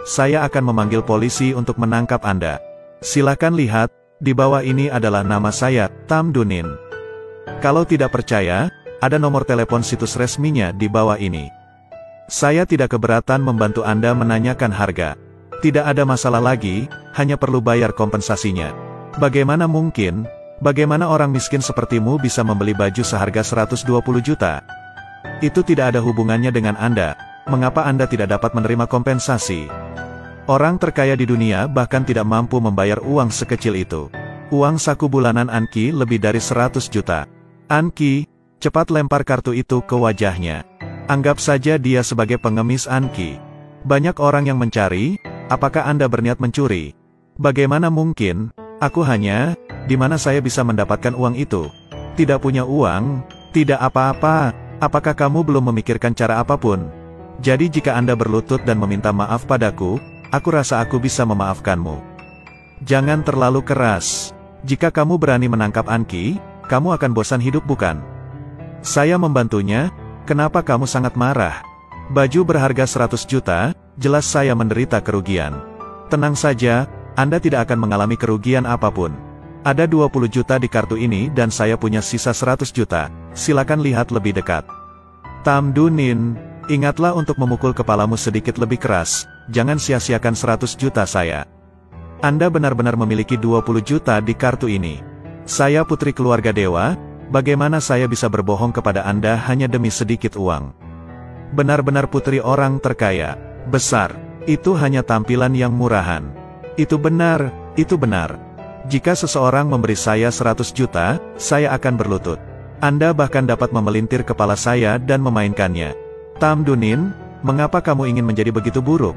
Saya akan memanggil polisi untuk menangkap Anda. Silakan lihat, di bawah ini adalah nama saya, Tam Dunin. Kalau tidak percaya, ada nomor telepon situs resminya di bawah ini. Saya tidak keberatan membantu Anda menanyakan harga. Tidak ada masalah lagi, hanya perlu bayar kompensasinya. Bagaimana mungkin? Bagaimana orang miskin sepertimu bisa membeli baju seharga 120 juta? Itu tidak ada hubungannya dengan Anda. Mengapa Anda tidak dapat menerima kompensasi? Orang terkaya di dunia bahkan tidak mampu membayar uang sekecil itu. Uang saku bulanan Anki lebih dari 100 juta. Anki, cepat lempar kartu itu ke wajahnya. Anggap saja dia sebagai pengemis Anki. Banyak orang yang mencari, apakah Anda berniat mencuri? Bagaimana mungkin? Aku hanya, di mana saya bisa mendapatkan uang itu? Tidak punya uang? Tidak apa-apa. Apakah kamu belum memikirkan cara apapun? Jadi jika Anda berlutut dan meminta maaf padaku, aku rasa aku bisa memaafkanmu. Jangan terlalu keras. Jika kamu berani menangkap Anki, kamu akan bosan hidup bukan? Saya membantunya, kenapa kamu sangat marah? Baju berharga 100 juta, jelas saya menderita kerugian. Tenang saja, Anda tidak akan mengalami kerugian apapun. Ada 20 juta di kartu ini dan saya punya sisa 100 juta. Silakan lihat lebih dekat. Tam Dunin, ingatlah untuk memukul kepalamu sedikit lebih keras. Jangan sia-siakan 100 juta saya. Anda benar-benar memiliki 20 juta di kartu ini. Saya putri keluarga dewa, bagaimana saya bisa berbohong kepada Anda hanya demi sedikit uang? Benar-benar putri orang terkaya, besar, itu hanya tampilan yang murahan. Itu benar, itu benar. Jika seseorang memberi saya 100 juta, saya akan berlutut. Anda bahkan dapat memelintir kepala saya dan memainkannya. Tam Dunin, mengapa kamu ingin menjadi begitu buruk?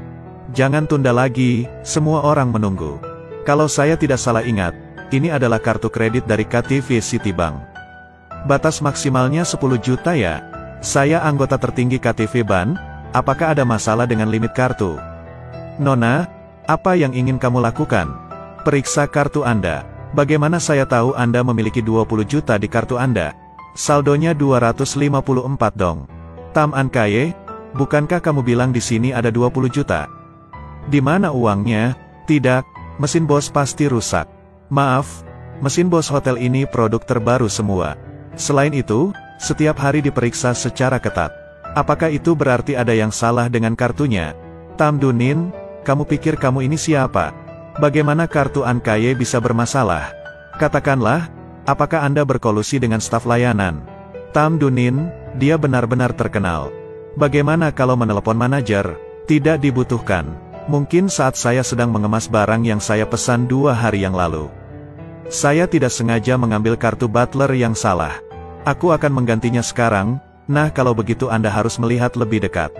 Jangan tunda lagi, semua orang menunggu. Kalau saya tidak salah ingat, ini adalah kartu kredit dari KTV Citibank. Batas maksimalnya 10 juta ya? Saya anggota tertinggi KTV Ban, apakah ada masalah dengan limit kartu? Nona, apa yang ingin kamu lakukan? Periksa kartu Anda. Bagaimana saya tahu Anda memiliki 20 juta di kartu Anda? Saldonya 254 dong. Tam Ankaye, bukankah kamu bilang di sini ada 20 juta? Di mana uangnya? Tidak, mesin bos pasti rusak. Maaf, mesin bos hotel ini produk terbaru semua. Selain itu, setiap hari diperiksa secara ketat. Apakah itu berarti ada yang salah dengan kartunya? Tam Dunin, kamu pikir kamu ini siapa? Bagaimana kartu Ankaye bisa bermasalah? Katakanlah, apakah Anda berkolusi dengan staf layanan? Tam Dunin, dia benar-benar terkenal. Bagaimana kalau menelepon manajer? Tidak dibutuhkan. Mungkin saat saya sedang mengemas barang yang saya pesan 2 hari yang lalu. Saya tidak sengaja mengambil kartu butler yang salah. Aku akan menggantinya sekarang. Nah, kalau begitu Anda harus melihat lebih dekat.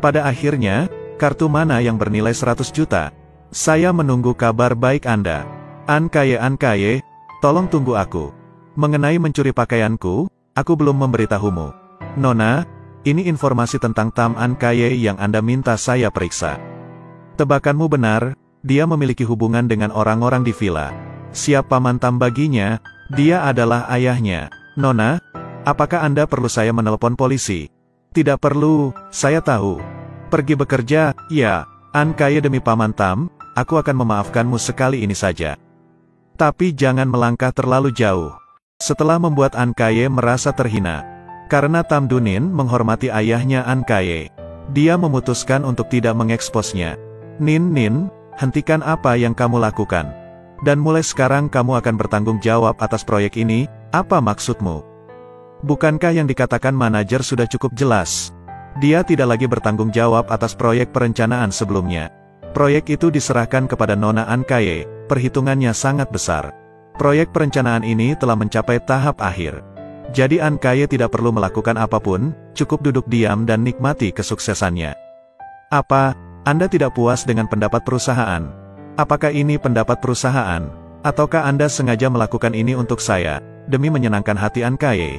Pada akhirnya, kartu mana yang bernilai 100 juta? Saya menunggu kabar baik Anda. Ankaye, tolong tunggu aku. Mengenai mencuri pakaianku, aku belum memberitahumu. Nona, ini informasi tentang Tam Ankaye yang Anda minta saya periksa. Tebakanmu benar, dia memiliki hubungan dengan orang-orang di villa. Siapa mantan baginya? Dia adalah ayahnya. Nona, apakah Anda perlu saya menelepon polisi? Tidak perlu, saya tahu. Pergi bekerja, ya. Ankaye demi Paman Tam, aku akan memaafkanmu sekali ini saja. Tapi jangan melangkah terlalu jauh. Setelah membuat Ankaye merasa terhina. Karena Tam Dunin menghormati ayahnya Ankaye. Dia memutuskan untuk tidak mengeksposnya. Nin, hentikan apa yang kamu lakukan. Dan mulai sekarang kamu akan bertanggung jawab atas proyek ini, apa maksudmu? Bukankah yang dikatakan manajer sudah cukup jelas? Dia tidak lagi bertanggung jawab atas proyek perencanaan sebelumnya. Proyek itu diserahkan kepada Nona Ankaye, perhitungannya sangat besar. Proyek perencanaan ini telah mencapai tahap akhir. Jadi Ankaye tidak perlu melakukan apapun, cukup duduk diam dan nikmati kesuksesannya. Apa, Anda tidak puas dengan pendapat perusahaan? Apakah ini pendapat perusahaan? Ataukah Anda sengaja melakukan ini untuk saya, demi menyenangkan hati Ankaye?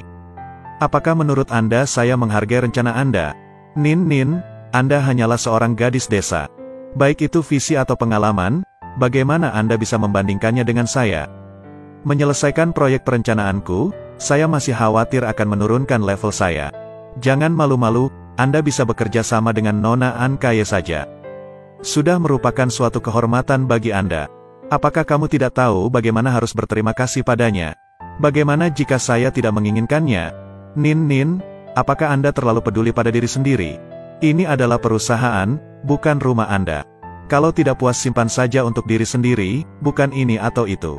Apakah menurut Anda saya menghargai rencana Anda? Nin, Anda hanyalah seorang gadis desa. Baik itu visi atau pengalaman, bagaimana Anda bisa membandingkannya dengan saya? Menyelesaikan proyek perencanaanku, saya masih khawatir akan menurunkan level saya. Jangan malu-malu, Anda bisa bekerja sama dengan Nona Ankaye saja. Sudah merupakan suatu kehormatan bagi Anda. Apakah kamu tidak tahu bagaimana harus berterima kasih padanya? Bagaimana jika saya tidak menginginkannya? Nin, apakah Anda terlalu peduli pada diri sendiri? Ini adalah perusahaan, bukan rumah Anda. Kalau tidak puas simpan saja untuk diri sendiri, bukan ini atau itu.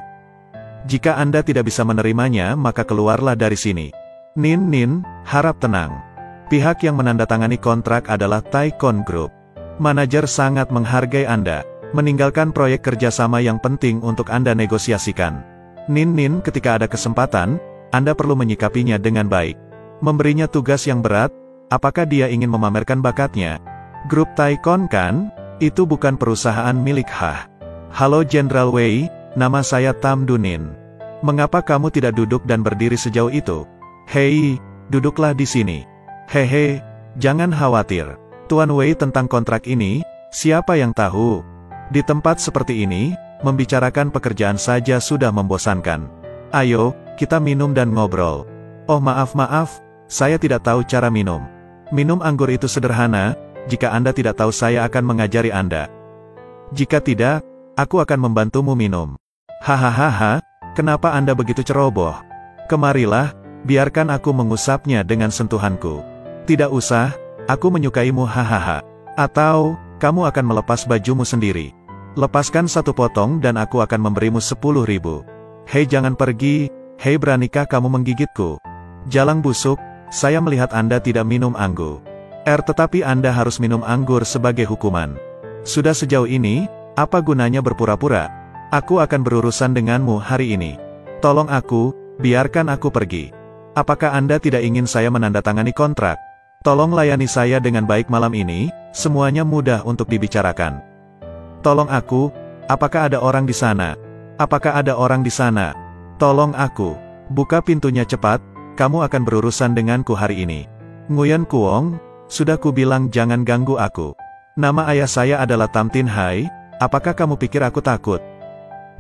Jika Anda tidak bisa menerimanya maka keluarlah dari sini. Nin, harap tenang. Pihak yang menandatangani kontrak adalah Taikon Group. Manajer sangat menghargai Anda, meninggalkan proyek kerjasama yang penting untuk Anda negosiasikan. Nin, ketika ada kesempatan, Anda perlu menyikapinya dengan baik. Memberinya tugas yang berat, apakah dia ingin memamerkan bakatnya? Grup Taikon kan? Itu bukan perusahaan milik Hah. Halo Jenderal Wei, nama saya Tam Dunin. Mengapa kamu tidak duduk dan berdiri sejauh itu? Hei, duduklah di sini. Hehe, jangan khawatir. Tuan Wei tentang kontrak ini, siapa yang tahu? Di tempat seperti ini, membicarakan pekerjaan saja sudah membosankan. Ayo, kita minum dan ngobrol. Oh maaf, saya tidak tahu cara minum. Minum anggur itu sederhana, jika Anda tidak tahu saya akan mengajari Anda. Jika tidak, aku akan membantumu minum. Hahaha, kenapa Anda begitu ceroboh? Kemarilah, biarkan aku mengusapnya dengan sentuhanku. Tidak usah, aku menyukaimu hahaha. Atau, kamu akan melepas bajumu sendiri. Lepaskan satu potong dan aku akan memberimu 10.000. Hei jangan pergi, hei beranikah kamu menggigitku? Jalang busuk, saya melihat Anda tidak minum anggur. Tetapi Anda harus minum anggur sebagai hukuman. Sudah sejauh ini, apa gunanya berpura-pura? Aku akan berurusan denganmu hari ini. Tolong aku, biarkan aku pergi. Apakah Anda tidak ingin saya menandatangani kontrak? Tolong layani saya dengan baik malam ini, semuanya mudah untuk dibicarakan. Tolong aku, apakah ada orang di sana? Apakah ada orang di sana? Tolong aku, buka pintunya cepat, kamu akan berurusan denganku hari ini. Nguyen Kuong, sudah kubilang jangan ganggu aku. Nama ayah saya adalah Tam Tin Hai, apakah kamu pikir aku takut?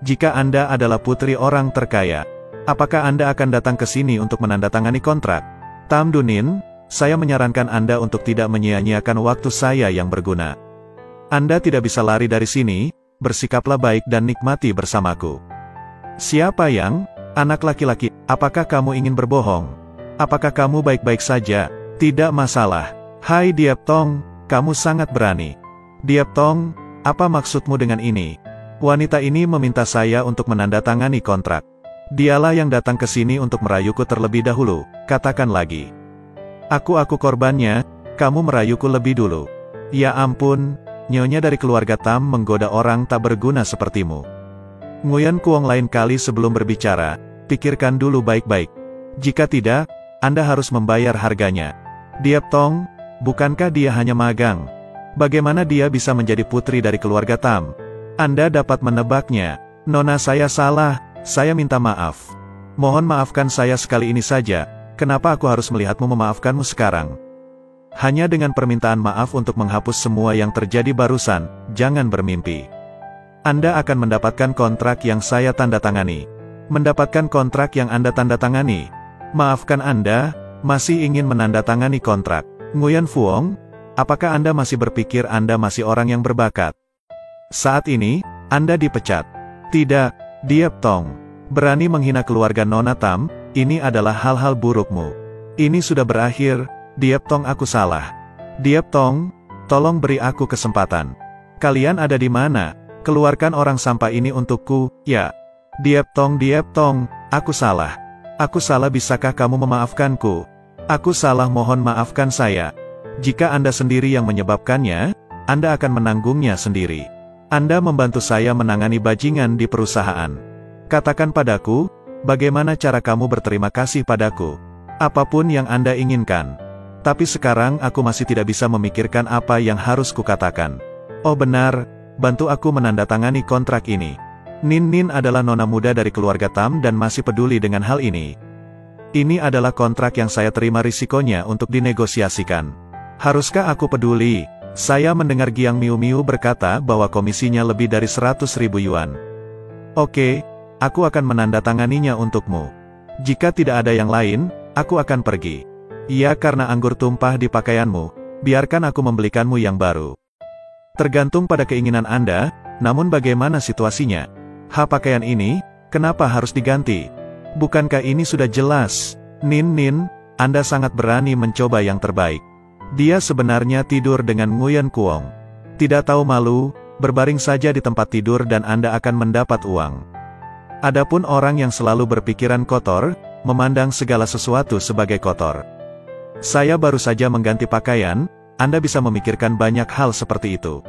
Jika Anda adalah putri orang terkaya, apakah Anda akan datang ke sini untuk menandatangani kontrak? Tam Dunin, saya menyarankan Anda untuk tidak menyia-nyiakan waktu saya yang berguna. Anda tidak bisa lari dari sini, bersikaplah baik dan nikmati bersamaku. Siapa yang? Anak laki-laki, apakah kamu ingin berbohong? Apakah kamu baik-baik saja? Tidak masalah. Hai Diap Tong, kamu sangat berani. Diap Tong, apa maksudmu dengan ini? Wanita ini meminta saya untuk menandatangani kontrak. Dialah yang datang ke sini untuk merayuku terlebih dahulu, katakan lagi. Aku korbannya, kamu merayuku lebih dulu. Ya ampun, nyonya dari keluarga Tam menggoda orang tak berguna sepertimu. Nguyen Kuong lain kali sebelum berbicara, pikirkan dulu baik-baik. Jika tidak, Anda harus membayar harganya. Diap Tong, bukankah dia hanya magang? Bagaimana dia bisa menjadi putri dari keluarga Tam? Anda dapat menebaknya. Nona saya salah, saya minta maaf. Mohon maafkan saya sekali ini saja, kenapa aku harus melihatmu memaafkanmu sekarang? Hanya dengan permintaan maaf untuk menghapus semua yang terjadi barusan, jangan bermimpi. Anda akan mendapatkan kontrak yang saya tanda tangani. Mendapatkan kontrak yang Anda tanda tangani. Maafkan Anda, masih ingin menandatangani kontrak. Nguyen Fuong, apakah Anda masih berpikir Anda masih orang yang berbakat? Saat ini, Anda dipecat. Tidak, Diap Tong. Berani menghina keluarga Nona Tam, ini adalah hal-hal burukmu. Ini sudah berakhir, Diap Tong aku salah. Diap Tong, tolong beri aku kesempatan. Kalian ada di mana? Keluarkan orang sampah ini untukku, ya. Diap Tong, aku salah. Aku salah bisakah kamu memaafkanku? Aku salah mohon maafkan saya. Jika Anda sendiri yang menyebabkannya, Anda akan menanggungnya sendiri. Anda membantu saya menangani bajingan di perusahaan. Katakan padaku, bagaimana cara kamu berterima kasih padaku? Apapun yang Anda inginkan. Tapi sekarang aku masih tidak bisa memikirkan apa yang harus kukatakan. Oh benar, bantu aku menandatangani kontrak ini. Nin adalah nona muda dari keluarga Tam dan masih peduli dengan hal ini. Ini adalah kontrak yang saya terima risikonya untuk dinegosiasikan. Haruskah aku peduli? Saya mendengar Giang Miu Miu berkata bahwa komisinya lebih dari 100.000 yuan. Oke, aku akan menandatanganinya untukmu. Jika tidak ada yang lain, aku akan pergi. Iya karena anggur tumpah di pakaianmu, biarkan aku membelikanmu yang baru. Tergantung pada keinginan Anda, namun bagaimana situasinya? Pakaian ini, kenapa harus diganti? Bukankah ini sudah jelas? Nin, Anda sangat berani mencoba yang terbaik. Dia sebenarnya tidur dengan Nguyen Kuong. Tidak tahu malu, berbaring saja di tempat tidur dan Anda akan mendapat uang. Adapun orang yang selalu berpikiran kotor, memandang segala sesuatu sebagai kotor. Saya baru saja mengganti pakaian, Anda bisa memikirkan banyak hal seperti itu.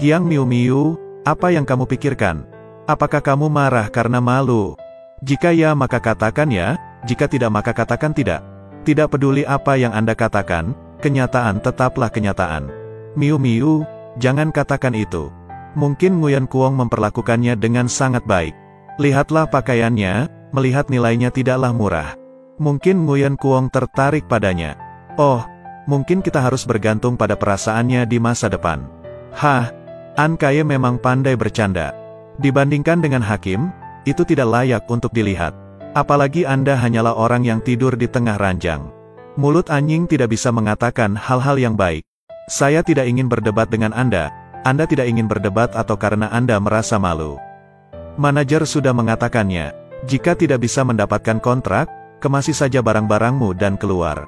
Giang Miu, apa yang kamu pikirkan? Apakah kamu marah karena malu? Jika ya maka katakan ya, jika tidak maka katakan tidak. Tidak peduli apa yang Anda katakan, kenyataan tetaplah kenyataan. Miu, jangan katakan itu. Mungkin Nguyen Kuong memperlakukannya dengan sangat baik. Lihatlah pakaiannya, melihat nilainya tidaklah murah. Mungkin Nguyen Kuong tertarik padanya. Oh, mungkin kita harus bergantung pada perasaannya di masa depan. An Kaye memang pandai bercanda. Dibandingkan dengan hakim, itu tidak layak untuk dilihat. Apalagi Anda hanyalah orang yang tidur di tengah ranjang. Mulut anjing tidak bisa mengatakan hal-hal yang baik. Saya tidak ingin berdebat dengan Anda tidak ingin berdebat atau karena Anda merasa malu. Manajer sudah mengatakannya, jika tidak bisa mendapatkan kontrak, kemasi saja barang-barangmu dan keluar.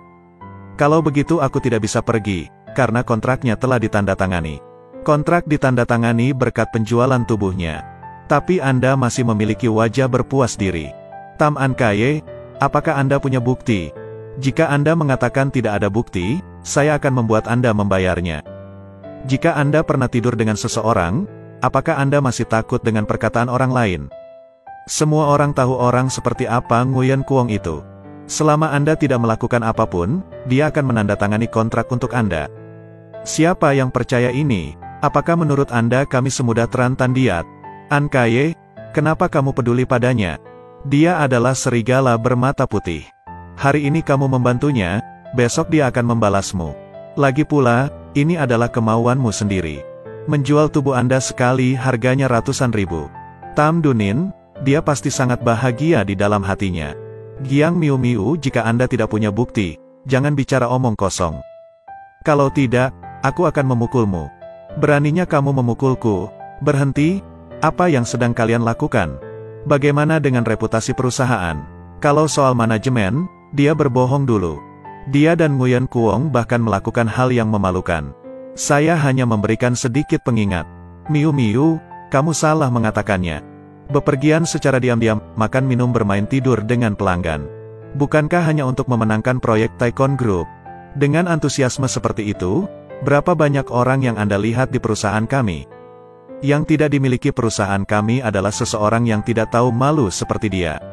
Kalau begitu aku tidak bisa pergi, karena kontraknya telah ditandatangani. Kontrak ditandatangani berkat penjualan tubuhnya. Tapi Anda masih memiliki wajah berpuas diri. Tam An Kaye, apakah Anda punya bukti? Jika Anda mengatakan tidak ada bukti, saya akan membuat Anda membayarnya. Jika Anda pernah tidur dengan seseorang, apakah Anda masih takut dengan perkataan orang lain? Semua orang tahu orang seperti apa Nguyen Kuong itu. Selama Anda tidak melakukan apapun, dia akan menandatangani kontrak untuk Anda. Siapa yang percaya ini? Apakah menurut Anda kami semudah Tran Tan Diat? An Kaye, kenapa kamu peduli padanya? Dia adalah serigala bermata putih. Hari ini kamu membantunya, besok dia akan membalasmu. Lagi pula, ini adalah kemauanmu sendiri. Menjual tubuh Anda sekali harganya ratusan ribu. Tam Dunin, dia pasti sangat bahagia di dalam hatinya. Giang Miu, jika Anda tidak punya bukti, jangan bicara omong kosong. Kalau tidak, aku akan memukulmu. Beraninya kamu memukulku. Berhenti, apa yang sedang kalian lakukan? Bagaimana dengan reputasi perusahaan? Kalau soal manajemen, dia berbohong dulu. Dia dan Nguyen Kuong bahkan melakukan hal yang memalukan. Saya hanya memberikan sedikit pengingat. Miu, kamu salah mengatakannya. Bepergian secara diam-diam, makan minum bermain tidur dengan pelanggan. Bukankah hanya untuk memenangkan proyek Taikon Group? Dengan antusiasme seperti itu, berapa banyak orang yang Anda lihat di perusahaan kami? Yang tidak dimiliki perusahaan kami adalah seseorang yang tidak tahu malu seperti dia.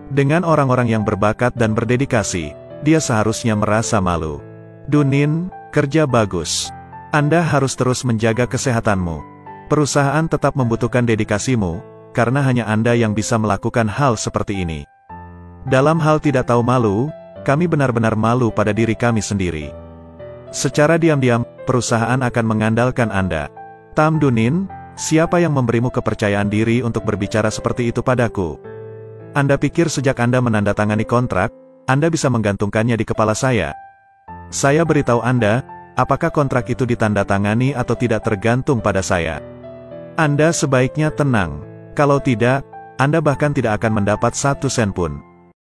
Dengan orang-orang yang berbakat dan berdedikasi, dia seharusnya merasa malu. Dunin, kerja bagus. Anda harus terus menjaga kesehatanmu. Perusahaan tetap membutuhkan dedikasimu, karena hanya Anda yang bisa melakukan hal seperti ini. Dalam hal tidak tahu malu, kami benar-benar malu pada diri kami sendiri. Secara diam-diam, perusahaan akan mengandalkan Anda. Tam Dunin, siapa yang memberimu kepercayaan diri untuk berbicara seperti itu padaku? Anda pikir sejak Anda menandatangani kontrak, Anda bisa menggantungkannya di kepala saya? Saya beritahu Anda, apakah kontrak itu ditandatangani atau tidak tergantung pada saya. Anda sebaiknya tenang. Kalau tidak, Anda bahkan tidak akan mendapat 1 sen pun.